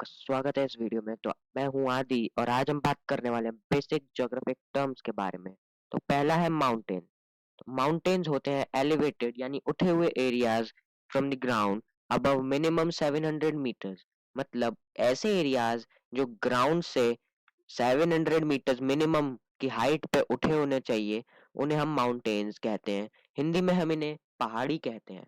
आपका स्वागत है इस वीडियो में। तो मैं हूं आदि और आज हम बात करने वाले हैं बेसिक ज्योग्राफिक टर्म्स के बारे में। तो पहला है माउंटेन। तो माउंटेन्स होते हैं एलिवेटेड यानी उठे हुए areas from the ground above minimum 700 metres. मतलब ऐसे एरियाज जो ग्राउंड से 700 मीटर्स मिनिमम की हाइट पे उठे होने चाहिए, उन्हें हम माउंटेन्स कहते हैं। हिंदी में हम इन्हें पहाड़ी कहते हैं,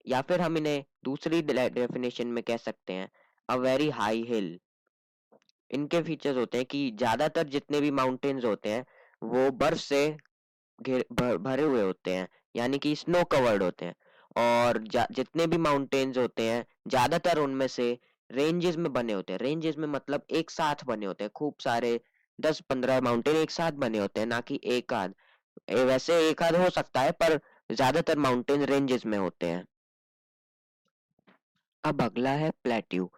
या फिर हम इन्हें दूसरी डेफिनेशन में कह सकते हैं अ वेरी हाई हिल। इनके फीचर्स होते हैं कि ज्यादातर जितने भी माउंटेन्स होते हैं वो बर्फ से भरे हुए होते हैं, यानी कि स्नो कवर्ड होते हैं। और जितने भी माउंटेन्स होते हैं ज्यादातर उनमें से रेंजेस में बने होते हैं। रेंजेस में मतलब एक साथ बने होते हैं, खूब सारे 10-15 माउंटेन एक साथ बने होते हैं, ना कि एक आध। वैसे एक आध हो सकता है पर ज्यादातर माउंटेन रेंजेस में होते हैं। अब अगला है प्लेट्यू।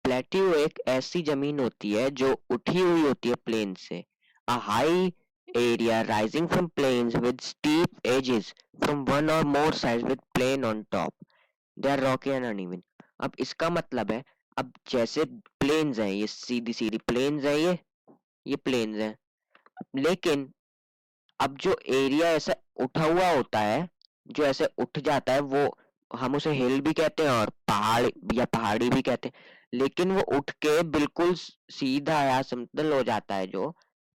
प्लेट्यू एक ऐसी जमीन होती है जो उठी हुई होती है प्लेन से। A high area rising from plains with steep edges from one or more sides with plain on top. They are rocky and uneven. अब इसका मतलब है, अब जैसे प्लेन्स हैं, ये सीधी सीधी प्लेन्स हैं, ये प्लेन्स हैं, लेकिन अब जो एरिया ऐसा उठा हुआ होता है, जो ऐसे उठ जाता है, वो हम उसे हिल भी कहते हैं और पहाड़ या पहाड़ी भी कहते हैं। लेकिन वो उठ के बिल्कुल सीधा या समतल हो जाता है, जो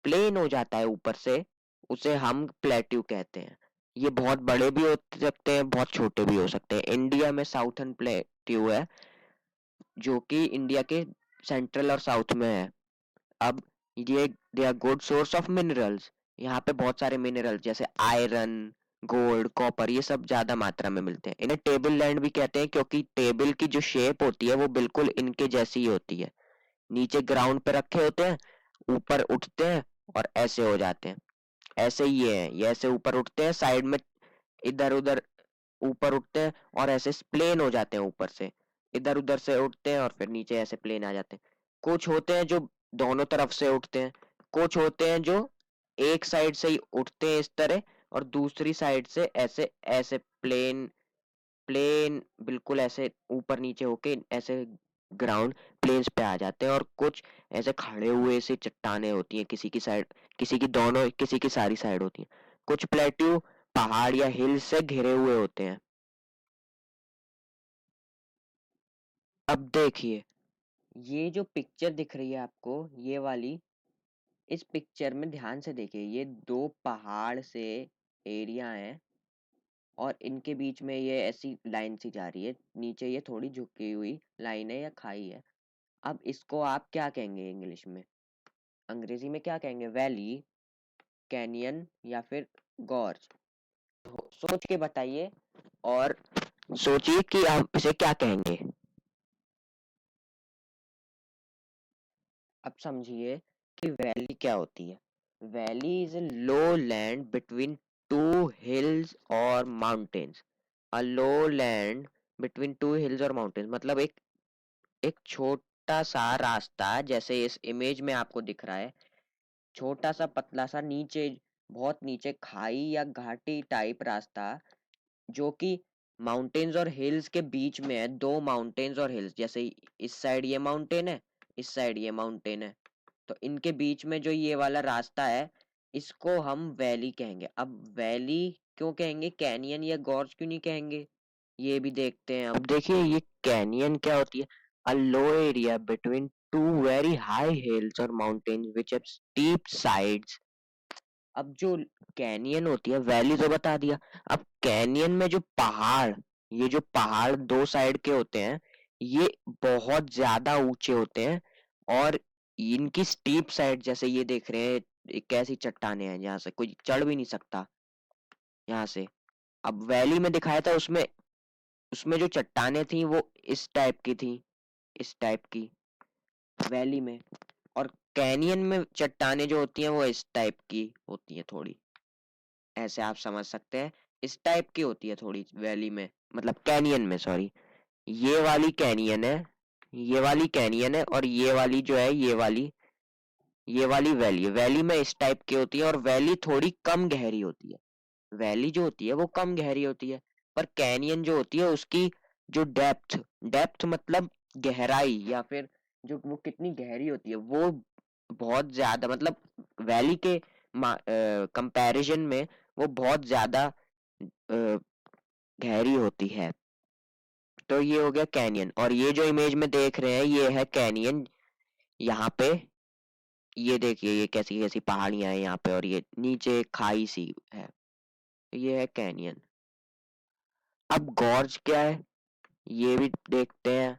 प्लेन हो जाता है ऊपर से, उसे हम प्लेट्यू कहते हैं। ये बहुत बड़े भी हो सकते हैं, बहुत छोटे भी हो सकते हैं। इंडिया में साउथर्न प्लेट्यू है, जो कि इंडिया के सेंट्रल और साउथ में है। अब ये they are good source of minerals. यहाँ पे बहुत सारे मिनरल जैसे आयरन, गोल्ड, कॉपर, ये सब ज्यादा मात्रा में मिलते हैं। इन्हें टेबल लैंड भी कहते हैं क्योंकि टेबल की जो शेप होती है वो बिल्कुल इनके जैसी ही होती है। नीचे ग्राउंड पे रखे होते हैं, ऊपर उठते हैं और ऐसे हो जाते हैं। ऐसे ये है, ये ऐसे ऊपर उठते हैं, साइड में इधर उधर ऊपर उठते हैं और ऐसे प्लेन हो जाते हैं। ऊपर से इधर उधर से उठते हैं और फिर नीचे ऐसे प्लेन आ जाते हैं। कुछ होते हैं जो दोनों तरफ से उठते हैं, कुछ होते हैं जो एक साइड से ही उठते हैं इस तरह, और दूसरी साइड से ऐसे ऐसे प्लेन प्लेन बिल्कुल ऐसे ऊपर नीचे होके ऐसे ग्राउंड प्लेन्स पे आ जाते हैं। और कुछ ऐसे खड़े हुए से चट्टाने होती हैं, किसी की साइड, किसी की दोनों, किसी की सारी साइड होती हैं। कुछ प्लेट्यू पहाड़ या हिल से घिरे हुए होते हैं। अब देखिए, ये जो पिक्चर दिख रही है आपको, ये वाली, इस पिक्चर में ध्यान से देखिए, ये दो पहाड़ से एरिया है और इनके बीच में ये ऐसी लाइन सी जा रही है। नीचे ये थोड़ी झुकी हुई लाइन है या खाई है। अब इसको आप क्या कहेंगे इंग्लिश में, अंग्रेजी में क्या कहेंगे? वैली, कैनियन या फिर गॉर्ज? सोच के बताइए और सोचिए कि आप इसे क्या कहेंगे। अब समझिए कि वैली क्या होती है। Valley is a lowland between two hills or mountains. A lowland between two hills or mountains मतलब एक एक छोटा सा रास्ता, जैसे इस इमेज में आपको दिख रहा है, छोटा सा पतला सा नीचे, बहुत नीचे खाई या घाटी टाइप रास्ता, जो कि माउंटेन्स और हिल्स के बीच में है। दो माउंटेन्स और हिल्स, जैसे इस साइड ये माउंटेन है, इस साइड ये माउंटेन है, तो इनके बीच में जो ये वाला रास्ता है, इसको हम वैली कहेंगे। अब वैली क्यों कहेंगे, कैनियन या गॉर्ज क्यों नहीं कहेंगे, ये भी देखते हैं। अब देखिए, ये कैनियन क्या होती है? A low area between two very high hills or mountains which have steep sides. अब जो कैनियन होती है, वैली तो बता दिया। अब कैनियन में जो पहाड़, ये जो पहाड़ दो साइड के होते हैं, ये बहुत ज्यादा ऊंचे होते हैं और इनकी स्टीप साइड, जैसे ये देख रहे हैं, एक ऐसी चट्टाने हैं जहां से कोई चढ़ भी नहीं सकता यहाँ से। अब वैली में दिखाया था, उसमें उसमें जो चट्टाने थी वो इस टाइप की थी, इस टाइप की वैली में। और कैनियन में चट्टाने जो होती हैं वो इस टाइप की होती हैं थोड़ी, ऐसे आप समझ सकते हैं। इस टाइप की होती है थोड़ी वैली में, मतलब कैनियन में, सॉरी। ये वाली कैनियन है, ये वाली कैनियन है, और ये वाली जो है, ये वाली वैली है। वैली में इस टाइप की होती है और वैली थोड़ी कम गहरी होती है। वैली जो होती है वो कम गहरी होती है, पर कैनियन जो होती है उसकी जो डेप्थ, डेप्थ मतलब गहराई या फिर जो वो कितनी गहरी होती है, वो बहुत ज्यादा, मतलब वैली के कंपैरिजन में वो बहुत ज्यादा गहरी होती है। तो ये हो गया कैनियन, और ये जो इमेज में देख रहे हैं ये है कैनियन। यहाँ पे ये देखिए, ये कैसी कैसी पहाड़ियां हैं यहाँ पे, और ये नीचे खाई सी है। तो ये है कैनियन। अब गॉर्ज क्या है ये भी देखते हैं।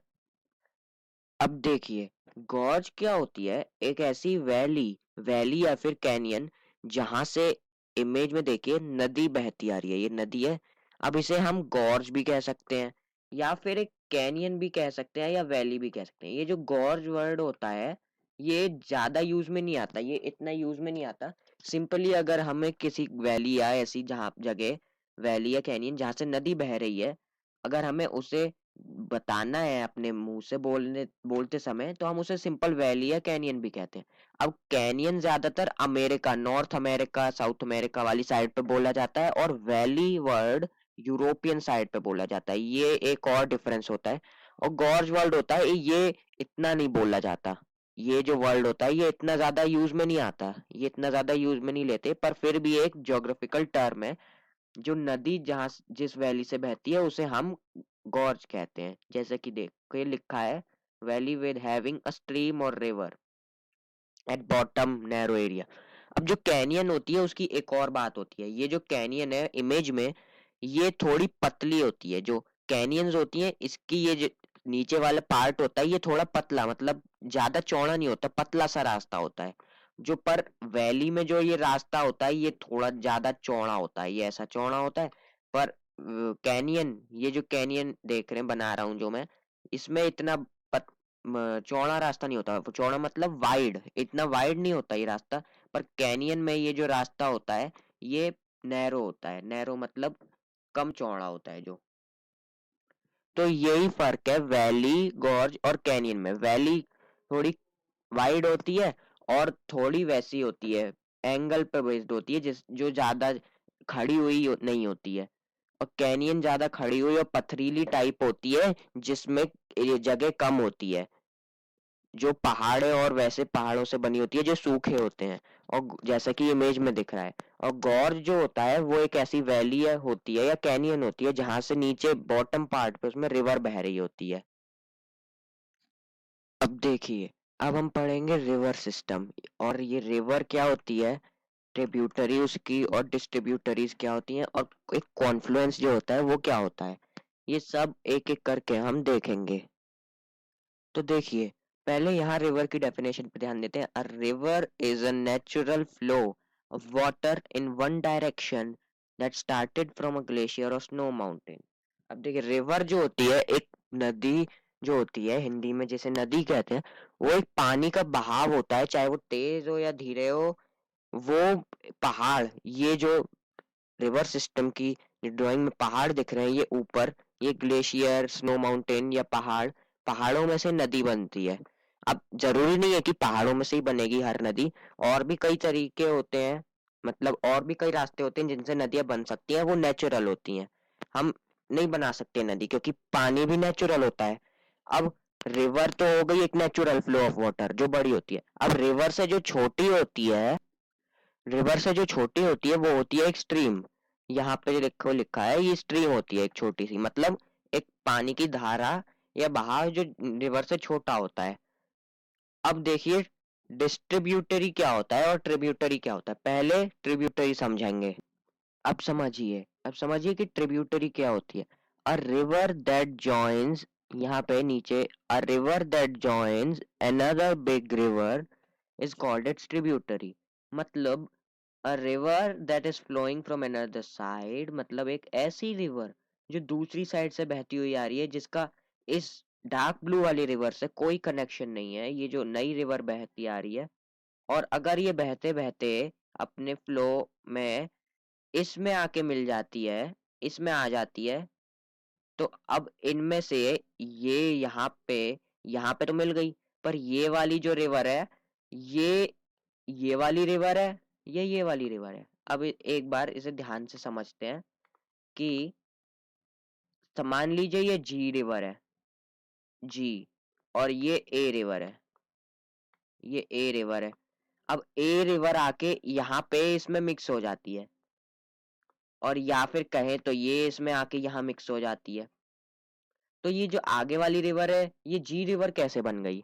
अब देखिए, गॉर्ज क्या होती है, एक ऐसी वैली, वैली या फिर कैनियन जहां से इमेज में देखिए नदी बहती आ रही है, ये नदी है। अब इसे हम गॉर्ज भी कह सकते हैं, या फिर एक कैनियन भी कह सकते हैं, या वैली भी कह सकते हैं। ये जो गॉर्ज वर्ड होता है ये ज्यादा यूज में नहीं आता, ये इतना यूज में नहीं आता। सिंपली अगर हमें किसी वैली या ऐसी जहाँ जगह, वैली या कैनियन जहां से नदी बह रही है, अगर हमें उसे बताना है अपने मुंह से बोलते समय, तो हम उसे सिंपल वैली या कैनियन भी कहते हैं। अब कैनियन ज्यादातर America, north America, south America वाली साइड पे बोला जाता है, और वैली वर्ड यूरोपियन साइड पे बोला जाता है। ये एक और डिफरेंस होता है। और गॉर्ज वर्ड होता है ये इतना नहीं बोला जाता। ये जो वर्ड होता है ये इतना ज्यादा यूज में नहीं आता, ये इतना ज्यादा यूज में नहीं लेते, पर फिर भी एक ज्योग्राफिकल टर्म है। जो नदी जहां जिस वैली से बहती है उसे हम गॉर्ज कहते हैं। जैसे कि देखो ये लिखा है, valley with having a stream or river at bottom narrow area. अब जो कैनियन होती है उसकी एक और बात होती है, ये जो कैनियन है इमेज में ये थोड़ी पतली होती है। जो कैनियंस होती है इसकी ये जो नीचे वाला पार्ट होता है ये थोड़ा पतला, मतलब ज्यादा चौड़ा नहीं होता, पतला सा रास्ता होता है। जो पर वैली में जो ये रास्ता होता है ये थोड़ा ज्यादा चौड़ा होता है, ये ऐसा चौड़ा होता है। पर कैनियन, ये जो कैनियन देख रहे हैं बना रहा हूं जो मैं, इसमें इतना चौड़ा रास्ता नहीं होता। चौड़ा मतलब वाइड, इतना वाइड नहीं होता ये रास्ता। पर कैनियन में ये जो रास्ता होता है ये नैरो होता है। नैरो मतलब कम चौड़ा होता है जो। तो यही फर्क है वैली, गॉर्ज और कैनियन में। वैली थोड़ी वाइड होती है, और थोड़ी वैसी होती है, एंगल पे बेस्ड होती है, जिस जो ज्यादा खड़ी हुई नहीं होती है। और कैनियन ज्यादा खड़ी हुई और पथरीली टाइप होती है, जिसमें ये जगह कम होती है। जो पहाड़ है और वैसे पहाड़ों से बनी होती है जो सूखे होते हैं, और जैसा कि इमेज में दिख रहा है। और गॉर्ज जो होता है वो एक ऐसी वैली होती है या कैनियन होती है जहां से नीचे बॉटम पार्ट पे उसमें रिवर बह रही होती है। अब देखिए, अब हम पढ़ेंगे रिवर सिस्टम। और ये रिवर क्या होती है, ट्रिब्यूटरी उसकी, और डिस्ट्रीब्यूटरीज क्या होती हैं, और एक कॉन्फ्लुएंस जो होता है वो क्या होता है, ये सब एक एक करके हम देखेंगे। तो देखिए, पहले यहाँ रिवर की डेफिनेशन पे ध्यान देते हैं। A river is a natural flow of water in one direction that started from a glacier और स्नो माउंटेन। अब देखिए, रिवर जो होती है एक नदी जो होती है, हिंदी में जैसे नदी कहते हैं, वो एक पानी का बहाव होता है, चाहे वो तेज हो या धीरे हो। वो पहाड़, ये जो रिवर सिस्टम की ड्राइंग में पहाड़ दिख रहे हैं, ये ऊपर, ये ग्लेशियर, स्नो माउंटेन या पहाड़, पहाड़ों में से नदी बनती है। अब जरूरी नहीं है कि पहाड़ों में से ही बनेगी हर नदी, और भी कई तरीके होते हैं, मतलब और भी कई रास्ते होते हैं जिनसे नदियां बन सकती हैं, वो नेचुरल होती हैं। हम नहीं बना सकते नदी, क्योंकि पानी भी नेचुरल होता है। अब रिवर तो हो गई एक नेचुरल फ्लो ऑफ वाटर जो बड़ी होती है। अब रिवर से जो छोटी होती है, रिवर से जो छोटी होती है वो होती है एक स्ट्रीम। यहाँ पे जो देखो लिखा है ये स्ट्रीम होती है, एक छोटी सी, मतलब एक पानी की धारा या बहाव जो रिवर से छोटा होता है। अब देखिए, डिस्ट्रीब्यूटरी क्या होता है और ट्रिब्यूटरी क्या होता है। पहले ट्रिब्यूटरी समझेंगे। अब समझिए कि ट्रिब्यूटरी क्या होती है। अ रिवर दैट जॉइंस, यहाँ पे नीचे, a river that joins another big river is called its tributary. मतलब a river that is flowing from another side, मतलब एक ऐसी रिवर जो दूसरी साइड से बहती हुई आ रही है, जिसका इस डार्क ब्लू वाली रिवर से कोई कनेक्शन नहीं है। ये जो नई रिवर बहती आ रही है, और अगर ये बहते बहते अपने फ्लो में इसमें आके मिल जाती है, इसमें आ जाती है, तो अब इनमें से ये यहाँ पे तो मिल गई, पर ये वाली जो रिवर है, ये ये वाली रिवर है, ये वाली रिवर है। अब एक बार इसे ध्यान से समझते हैं कि मान लीजिए ये जी रिवर है, जी, और ये ए रिवर है, ये ए रिवर है। अब ए रिवर आके यहाँ पे इसमें मिक्स हो जाती है, और या फिर कहें तो ये इसमें आके यहाँ मिक्स हो जाती है। तो ये जो आगे वाली रिवर है, ये जी रिवर कैसे बन गई?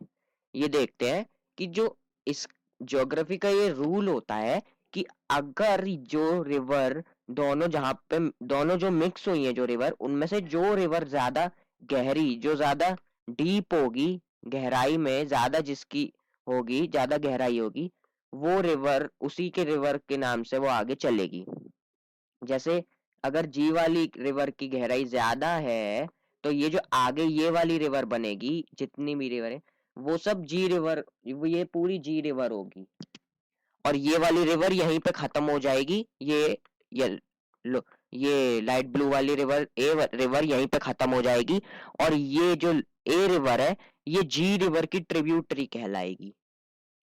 ये देखते हैं कि जो इस ज्योग्राफी का ये रूल होता है कि अगर जो रिवर दोनों जहां पे दोनों जो मिक्स हुई है जो रिवर, उनमें से जो रिवर ज्यादा गहरी, जो ज्यादा डीप होगी, गहराई में ज्यादा जिसकी होगी, ज्यादा गहराई होगी, वो रिवर उसी के रिवर के नाम से वो आगे चलेगी। जैसे अगर जी वाली रिवर की गहराई ज्यादा है, तो ये जो आगे ये वाली रिवर बनेगी, जितनी भी रिवर है, वो सब जी रिवर, ये पूरी जी रिवर होगी। और ये वाली रिवर यहीं पे खत्म हो जाएगी। ये लो, ये लाइट ब्लू वाली रिवर ए रिवर यहीं पे खत्म हो जाएगी, और ये जो ए रिवर है, ये जी रिवर की ट्रिब्यूटरी कहलाएगी।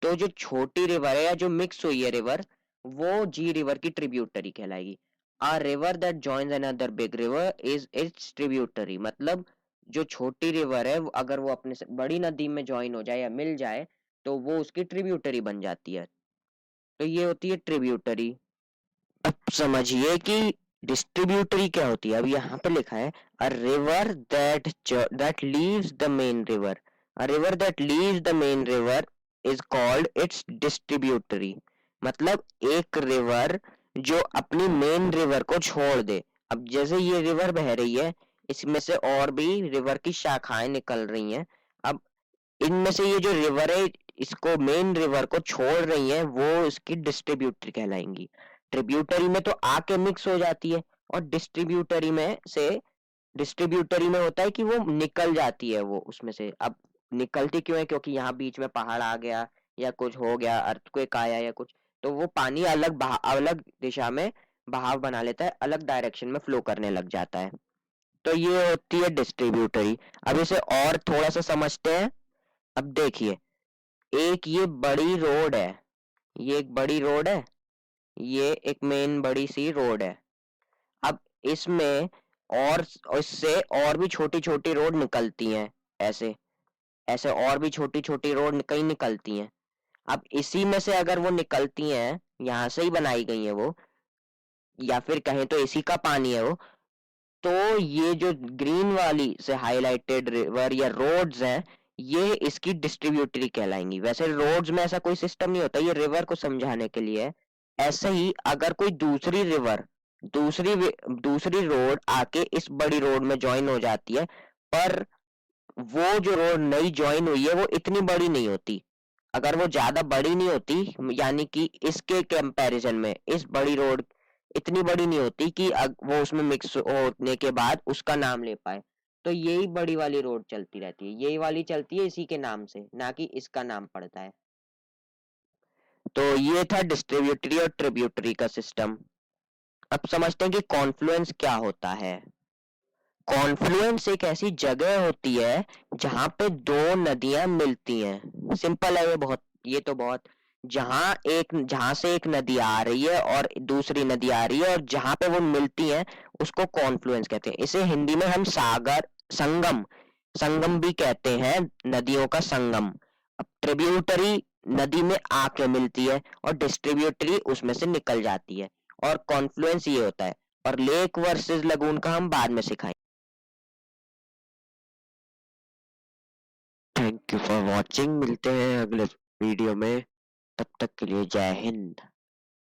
तो जो छोटी रिवर है या जो मिक्स हुई है रिवर, वो जी रिवर की ट्रिब्यूटरी कहलाएगी। A river that joins another big river is its tributary. मतलब जो छोटी रिवर है, अगर वो अपने से बड़ी नदी में ज्वाइन हो जाए या मिल जाए, तो वो उसकी ट्रिब्यूटरी बन जाती है। तो ये होती है ट्रिब्यूटरी। अब समझिए कि डिस्ट्रीब्यूटरी क्या होती है। अब यहाँ पे लिखा है अ river that leaves the main river, a river that leaves the main river is called it's distributary. मतलब एक रिवर जो अपनी मेन रिवर को छोड़ दे। अब जैसे ये रिवर बह रही है, इसमें से और भी रिवर की शाखाएं निकल रही हैं। अब इनमें से ये जो रिवर है, इसको मेन रिवर को छोड़ रही है, वो इसकी डिस्ट्रीब्यूटरी कहलाएंगी। ट्रिब्यूटरी में तो आके मिक्स हो जाती है, और डिस्ट्रीब्यूटरी में होता है कि वो निकल जाती है, वो उसमें से। अब निकलती क्यों है? क्योंकि यहाँ बीच में पहाड़ आ गया, या कुछ हो गया, अर्थक्वेक आया या कुछ, तो वो पानी अलग दिशा में बहाव बना लेता है, अलग डायरेक्शन में फ्लो करने लग जाता है। तो ये होती है डिस्ट्रीब्यूटरी। अब इसे और थोड़ा सा समझते हैं। अब देखिए, एक ये बड़ी रोड है, ये एक बड़ी रोड है, ये एक मेन बड़ी सी रोड है। अब इसमें और इससे और भी छोटी छोटी रोड निकलती हैं, ऐसे ऐसे और भी छोटी छोटी रोड कहीं निकलती हैं। अब इसी में से अगर वो निकलती हैं, यहाँ से ही बनाई गई है वो, या फिर कहें तो इसी का पानी है वो, तो ये जो ग्रीन वाली से हाईलाइटेड रिवर या रोड्स हैं, ये इसकी डिस्ट्रीब्यूटरी कहलाएंगी। वैसे रोड्स में ऐसा कोई सिस्टम नहीं होता, ये रिवर को समझाने के लिए है। ऐसे ही अगर कोई दूसरी रिवर, दूसरी दूसरी रोड आके इस बड़ी रोड में ज्वाइन हो जाती है, पर वो जो रोड नई ज्वाइन हुई है वो इतनी बड़ी नहीं होती। अगर वो ज्यादा बड़ी नहीं होती, यानी कि इसके कंपैरिजन में इस बड़ी रोड इतनी बड़ी नहीं होती कि वो उसमें मिक्स होने के बाद उसका नाम ले पाए, तो यही बड़ी वाली रोड चलती रहती है, यही वाली चलती है इसी के नाम से, ना कि इसका नाम पड़ता है। तो ये था डिस्ट्रीब्यूटरी और ट्रिब्यूटरी का सिस्टम। अब समझते हैं कि कॉन्फ्लुएंस क्या होता है। कॉन्फ्लुएंस एक ऐसी जगह होती है जहां पे दो नदियां मिलती हैं। सिंपल है ये, बहुत, ये तो बहुत, जहां से एक नदी आ रही है और दूसरी नदी आ रही है, और जहां पे वो मिलती हैं, उसको कॉन्फ्लुएंस कहते हैं। इसे हिंदी में हम सागर, संगम, संगम भी कहते हैं, नदियों का संगम। अब ट्रिब्यूटरी नदी में आके मिलती है, और डिस्ट्रीब्यूटरी उसमें से निकल जाती है, और कॉन्फ्लुएंस ये होता है। और लेक वर्सेस लगून का हम बाद में सिखाएंगे। Thank you for watching. मिलते हैं अगले वीडियो में, तब तक के लिए जय हिंद।